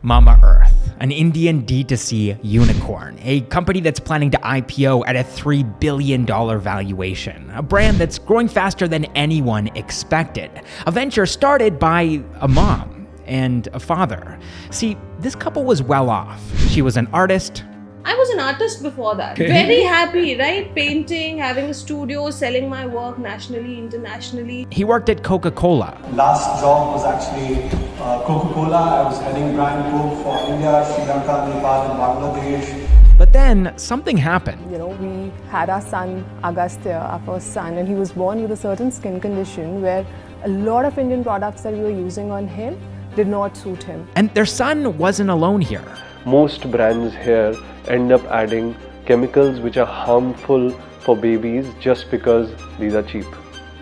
Mamaearth, an Indian D2C unicorn, a company that's planning to IPO at a $3 billion valuation, a brand that's growing faster than anyone expected, a venture started by a mom and a father. See, this couple was well off. She was an artist. I was an artist before that. Very happy, right? Painting, having a studio, selling my work nationally, internationally. He worked at Coca-Cola. Last job was actually Coca-Cola. I was heading brand Coke for India, Sri Lanka, Nepal, and Bangladesh. But then something happened. We had our son, Agastya, our first son, and he was born with a certain skin condition where a lot of Indian products that we were using on him did not suit him. And their son wasn't alone here. Most brands here end up adding chemicals which are harmful for babies just because these are cheap.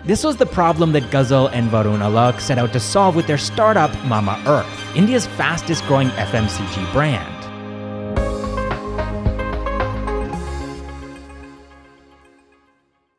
This was the problem that Ghazal and Varun Alagh set out to solve with their startup Mamaearth, India's fastest growing FMCG brand.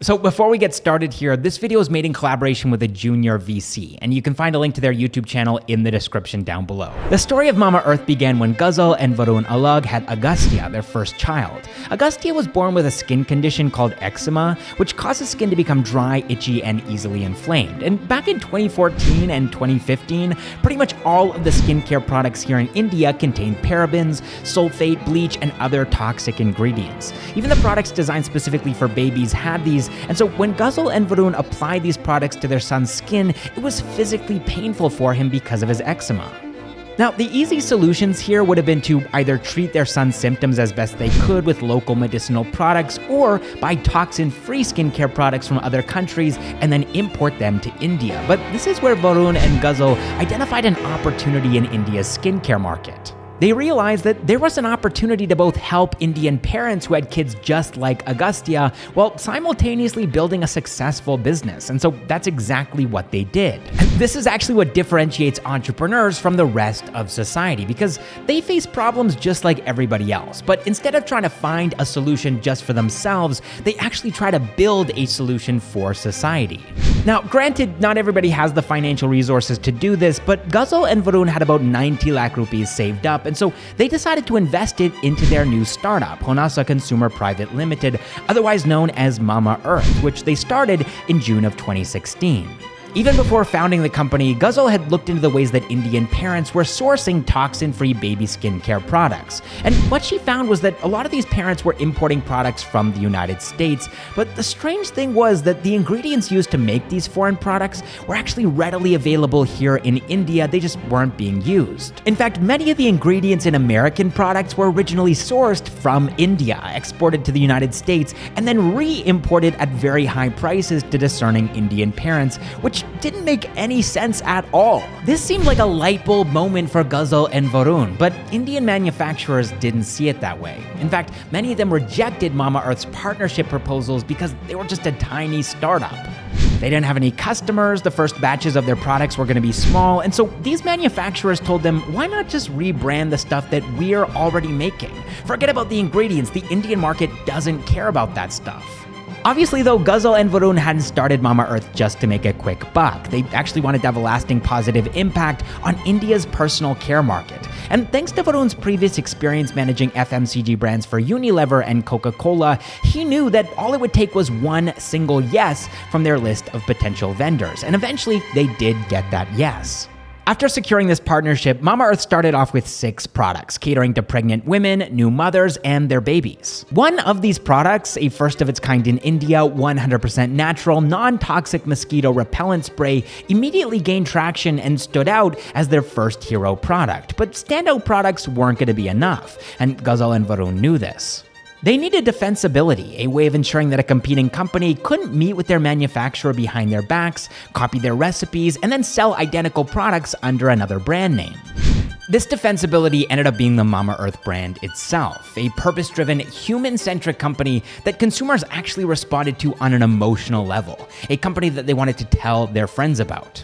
So before we get started here, this video is made in collaboration with a junior VC, and you can find a link to their YouTube channel in the description down below. The story of Mamaearth began when Ghazal and Varun Alagh had Agastya, their first child. Agastya was born with a skin condition called eczema, which causes skin to become dry, itchy, and easily inflamed. And back in 2014 and 2015, pretty much all of the skincare products here in India contained parabens, sulfate, bleach, and other toxic ingredients. Even the products designed specifically for babies had these. And so when Ghazal and Varun applied these products to their son's skin, it was physically painful for him because of his eczema. Now, the easy solutions here would have been to either treat their son's symptoms as best they could with local medicinal products or buy toxin-free skincare products from other countries and then import them to India. But this is where Varun and Ghazal identified an opportunity in India's skincare market. They realized that there was an opportunity to both help Indian parents who had kids just like Agastya while simultaneously building a successful business. And so that's exactly what they did. And this is actually what differentiates entrepreneurs from the rest of society, because they face problems just like everybody else. But instead of trying to find a solution just for themselves, they actually try to build a solution for society. Now, granted, not everybody has the financial resources to do this, but Ghazal and Varun had about 90 lakh rupees saved up, and so they decided to invest it into their new startup, Honasa Consumer Private Limited, otherwise known as Mamaearth, which they started in June of 2016. Even before founding the company, Ghazal had looked into the ways that Indian parents were sourcing toxin-free baby skincare products. And what she found was that a lot of these parents were importing products from the United States, but the strange thing was that the ingredients used to make these foreign products were actually readily available here in India, they just weren't being used. In fact, many of the ingredients in American products were originally sourced from India, exported to the United States, and then re-imported at very high prices to discerning Indian parents, which didn't make any sense at all. This seemed like a light bulb moment for Ghazal and Varun, but Indian manufacturers didn't see it that way. In fact, many of them rejected Mamaearth's partnership proposals because they were just a tiny startup. They didn't have any customers, the first batches of their products were going to be small, and so these manufacturers told them, why not just rebrand the stuff that we're already making? Forget about the ingredients, the Indian market doesn't care about that stuff. Obviously though, Ghazal and Varun hadn't started Mamaearth just to make a quick buck. They actually wanted to have a lasting positive impact on India's personal care market. And thanks to Varun's previous experience managing FMCG brands for Unilever and Coca-Cola, he knew that all it would take was one single yes from their list of potential vendors. And eventually, they did get that yes. After securing this partnership, Mamaearth started off with 6 products, catering to pregnant women, new mothers, and their babies. One of these products, a first of its kind in India, 100% natural, non-toxic mosquito repellent spray, immediately gained traction and stood out as their first hero product. But standout products weren't going to be enough, and Ghazal and Varun knew this. They needed defensibility, a way of ensuring that a competing company couldn't meet with their manufacturer behind their backs, copy their recipes, and then sell identical products under another brand name. This defensibility ended up being the Mamaearth brand itself, a purpose-driven, human-centric company that consumers actually responded to on an emotional level, a company that they wanted to tell their friends about.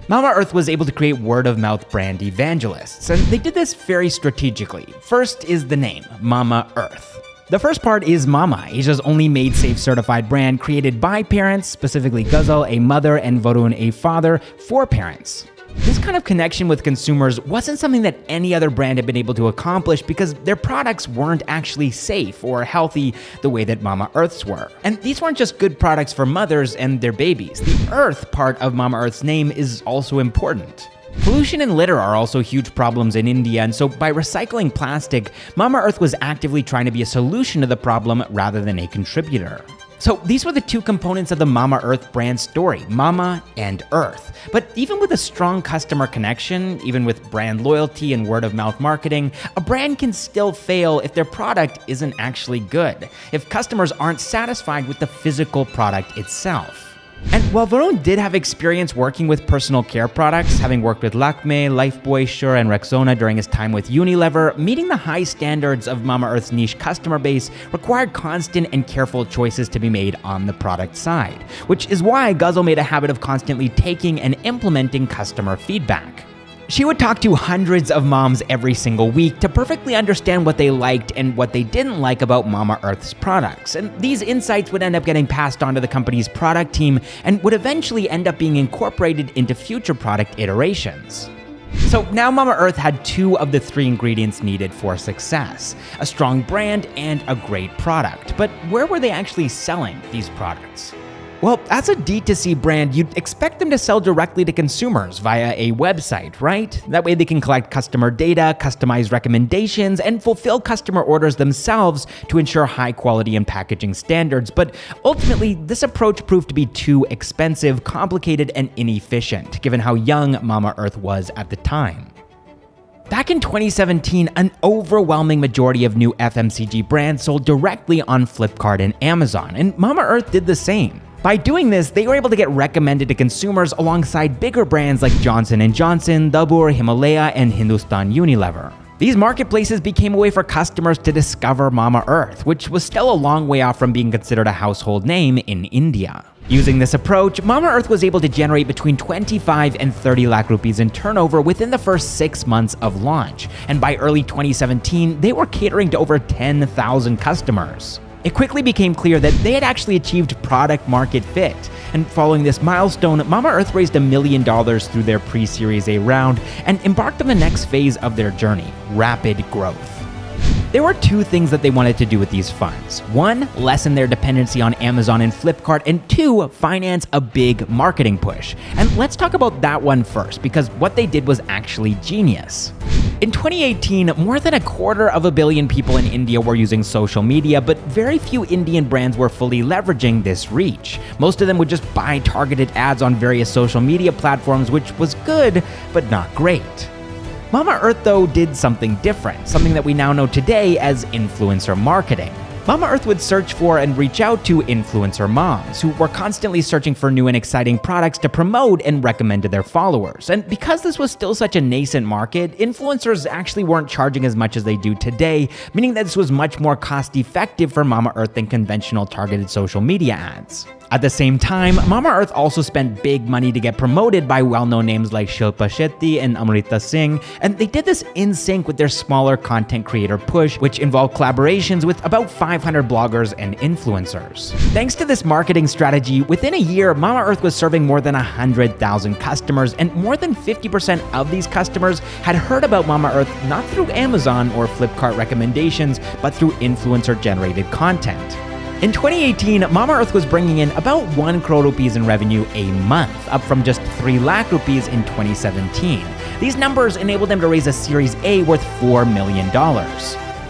Mamaearth was able to create word-of-mouth brand evangelists, and they did this very strategically. First is the name, Mamaearth. The first part is Mama, Asia's only maid-safe certified brand created by parents, specifically Ghazal, a mother, and Varun, a father, for parents. This kind of connection with consumers wasn't something that any other brand had been able to accomplish because their products weren't actually safe or healthy the way that Mamaearth's were. And these weren't just good products for mothers and their babies. The earth part of Mamaearth's name is also important. Pollution and litter are also huge problems in India, and so by recycling plastic, Mamaearth was actively trying to be a solution to the problem rather than a contributor. So these were the two components of the Mamaearth brand story, Mama and Earth. But even with a strong customer connection, even with brand loyalty and word-of-mouth marketing, a brand can still fail if their product isn't actually good, if customers aren't satisfied with the physical product itself. And while Varun did have experience working with personal care products, having worked with Lakme, Lifebuoy, Sure, and Rexona during his time with Unilever, meeting the high standards of Mamaearth's niche customer base required constant and careful choices to be made on the product side, which is why Ghazal made a habit of constantly taking and implementing customer feedback. She would talk to hundreds of moms every single week to perfectly understand what they liked and what they didn't like about Mamaearth's products. And these insights would end up getting passed on to the company's product team and would eventually end up being incorporated into future product iterations. So now Mamaearth had two of the three ingredients needed for success: a strong brand and a great product. But where were they actually selling these products? Well, as a D2C brand, you'd expect them to sell directly to consumers via a website, right? That way they can collect customer data, customize recommendations, and fulfill customer orders themselves to ensure high quality and packaging standards. But ultimately, this approach proved to be too expensive, complicated, and inefficient, given how young Mamaearth was at the time. Back in 2017, an overwhelming majority of new FMCG brands sold directly on Flipkart and Amazon, and Mamaearth did the same. By doing this, they were able to get recommended to consumers alongside bigger brands like Johnson & Johnson, Dabur, Himalaya, and Hindustan Unilever. These marketplaces became a way for customers to discover Mamaearth, which was still a long way off from being considered a household name in India. Using this approach, Mamaearth was able to generate between 25 and 30 lakh rupees in turnover within the first 6 months of launch, and by early 2017, they were catering to over 10,000 customers. It quickly became clear that they had actually achieved product market fit, and following this milestone, Mamaearth raised $1 million through their pre-Series A round and embarked on the next phase of their journey: rapid growth. There were two things that they wanted to do with these funds. One, lessen their dependency on Amazon and Flipkart, and two, finance a big marketing push. And let's talk about that one first, because what they did was actually genius. In 2018, more than 250 million people in India were using social media, but very few Indian brands were fully leveraging this reach. Most of them would just buy targeted ads on various social media platforms, which was good, but not great. Mamaearth, though, did something different, something that we now know today as influencer marketing. Mamaearth would search for and reach out to influencer moms who were constantly searching for new and exciting products to promote and recommend to their followers. And because this was still such a nascent market, influencers actually weren't charging as much as they do today, meaning that this was much more cost-effective for Mamaearth than conventional targeted social media ads. At the same time, Mamaearth also spent big money to get promoted by well-known names like Shilpa Shetty and Amrita Singh, and they did this in sync with their smaller content creator push, which involved collaborations with about 500 bloggers and influencers. Thanks to this marketing strategy, within a year, Mamaearth was serving more than 100,000 customers, and more than 50% of these customers had heard about Mamaearth not through Amazon or Flipkart recommendations, but through influencer-generated content. In 2018, Mamaearth was bringing in about 1 crore rupees in revenue a month, up from just 3 lakh rupees in 2017. These numbers enabled them to raise a Series A worth $4 million.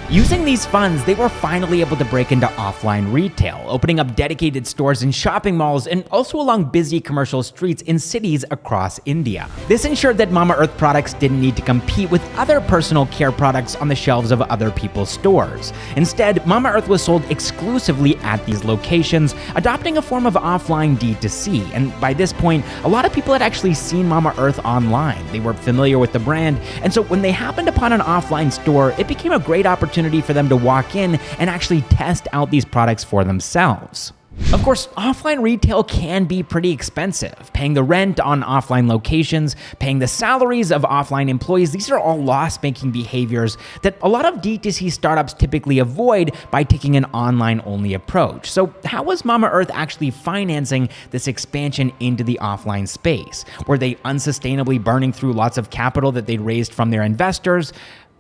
Using these funds, they were finally able to break into offline retail, opening up dedicated stores in shopping malls and also along busy commercial streets in cities across India. This ensured that Mamaearth products didn't need to compete with other personal care products on the shelves of other people's stores. Instead, Mamaearth was sold exclusively at these locations, adopting a form of offline D2C. And by this point, a lot of people had actually seen Mamaearth online. They were familiar with the brand, and so when they happened upon an offline store, it became a great opportunity for them to walk in and actually test out these products for themselves. Of course, offline retail can be pretty expensive. Paying the rent on offline locations, paying the salaries of offline employees, these are all loss-making behaviors that a lot of D2C startups typically avoid by taking an online-only approach. So how was Mamaearth actually financing this expansion into the offline space? Were they unsustainably burning through lots of capital that they'd raised from their investors?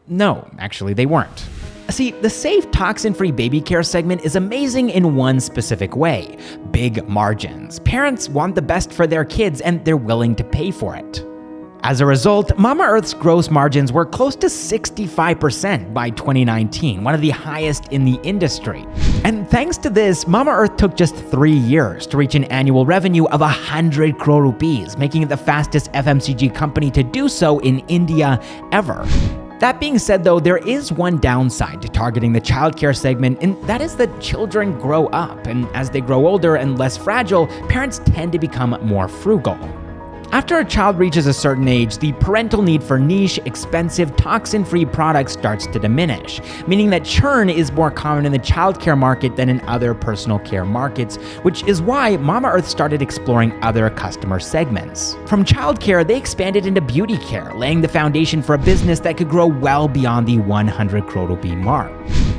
No, actually they weren't. See, the safe, toxin-free baby care segment is amazing in one specific way: big margins. Parents want the best for their kids and they're willing to pay for it. As a result, Mamaearth's gross margins were close to 65% by 2019, one of the highest in the industry. And thanks to this, Mamaearth took just 3 years to reach an annual revenue of 100 crore rupees, making it the fastest FMCG company to do so in India ever. That being said though, there is one downside to targeting the childcare segment, and that is that children grow up, and as they grow older and less fragile, parents tend to become more frugal. After a child reaches a certain age, the parental need for niche, expensive, toxin-free products starts to diminish, meaning that churn is more common in the childcare market than in other personal care markets, which is why Mamaearth started exploring other customer segments. From childcare, they expanded into beauty care, laying the foundation for a business that could grow well beyond the 100 crore rupee mark.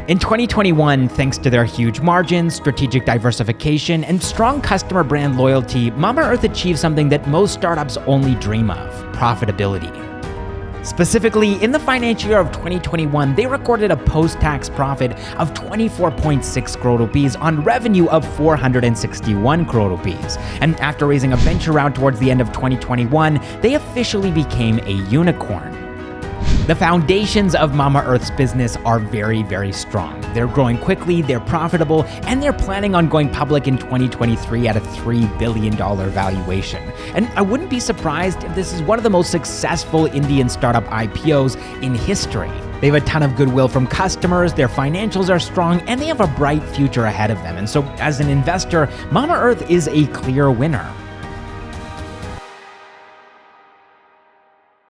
In 2021, thanks to their huge margins, strategic diversification, and strong customer brand loyalty, Mamaearth achieved something that most startups only dream of: profitability. Specifically, in the financial year of 2021, they recorded a post-tax profit of 24.6 crore rupees on revenue of 461 crore rupees. And after raising a venture round towards the end of 2021, they officially became a unicorn. The foundations of Mamaearth's business are very, very strong. They're growing quickly, they're profitable, and they're planning on going public in 2023 at a $3 billion valuation. And I wouldn't be surprised if this is one of the most successful Indian startup IPOs in history. They have a ton of goodwill from customers, their financials are strong, and they have a bright future ahead of them. And so as an investor, Mamaearth is a clear winner.